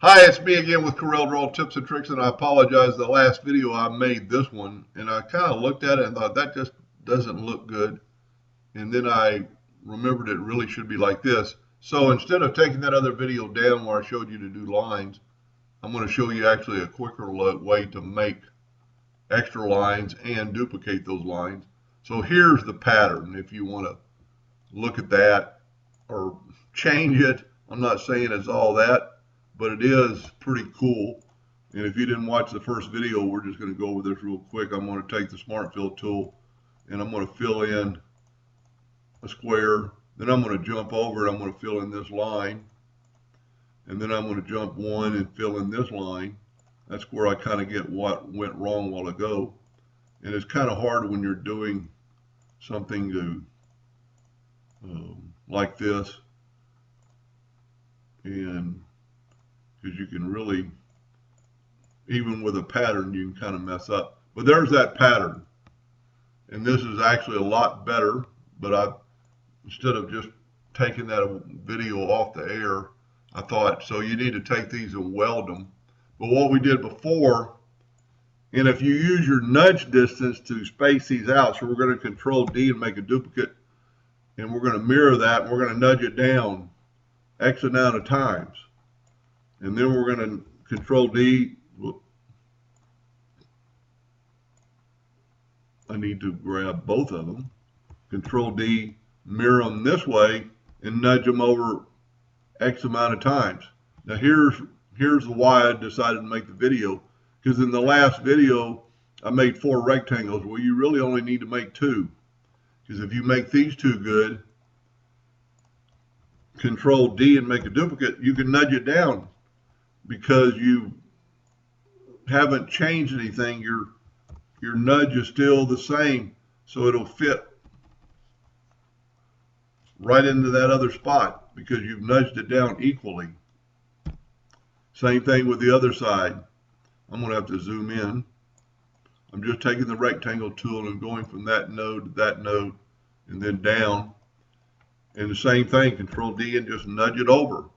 Hi, it's me again with Corel Draw Tips and Tricks, and I apologize. The last video I made this one, and I kind of looked at it and thought that just doesn't look good. And then I remembered it really should be like this. So instead of taking that other video down where I showed you to do lines, I'm going to show you actually a quicker way to make extra lines and duplicate those lines. So here's the pattern if you want to look at that or change it. I'm not saying it's all that, but it is pretty cool. And if you didn't watch the first video, we're just going to go over this real quick. I'm going to take the Smart Fill tool and I'm going to fill in a square. Then I'm going to jump over and I'm going to fill in this line. And then I'm going to jump one and fill in this line. That's where I kind of get what went wrong a while ago. And it's kind of hard when you're doing something to like this, and because you can really, even with a pattern, you can kind of mess up. But there's that pattern, and this is actually a lot better. But instead of just taking that video off the air, I thought, so you need to take these and weld them. But what we did before, and if you use your nudge distance to space these out, so we're going to Control D and make a duplicate, and we're going to mirror that, and we're going to nudge it down X amount of times. And then we're going to Control D. I need to grab both of them. Control D, mirror them this way, and nudge them over X amount of times. Now here's why I decided to make the video, because in the last video I made 4 rectangles. Well, you really only need to make 2, because if you make these 2 good, Control D and make a duplicate, you can nudge it down because you haven't changed anything. Your nudge is still the same, so it'll fit right into that other spot because you've nudged it down equally. Same thing with the other side. I'm going to have to zoom in. I'm just taking the rectangle tool and going from that node to that node and then down. And the same thing, Control D and just nudge it over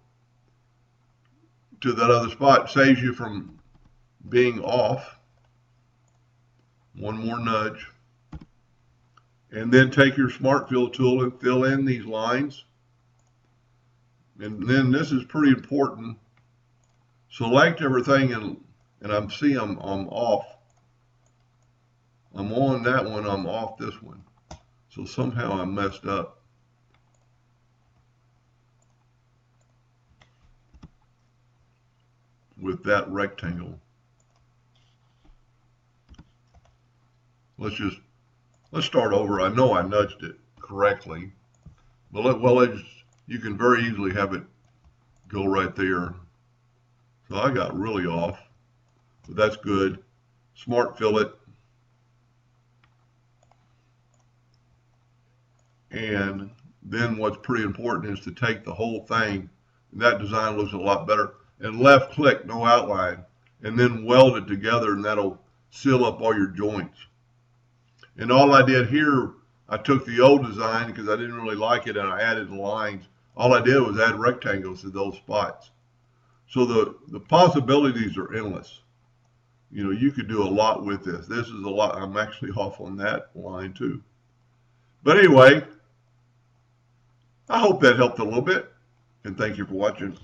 to that other spot. Saves you from being off. One more nudge. And then take your Smart Fill tool and fill in these lines. And then this is pretty important. Select everything and I'm off. I'm on that one, I'm off this one. So somehow I messed up. With that rectangle. Let's start over. I know I nudged it correctly, but you can very easily have it go right there. So I got really off, but that's good. Smart Fill it. And then what's pretty important is to take the whole thing, and that design looks a lot better, and left click, no outline, and then weld it together, and that'll seal up all your joints. And all I did here, I took the old design because I didn't really like it and I added lines. All I did was add rectangles to those spots. So the possibilities are endless. You know, you could do a lot with this. This is a lot. I'm actually off on that line too. But anyway, I hope that helped a little bit, and thank you for watching.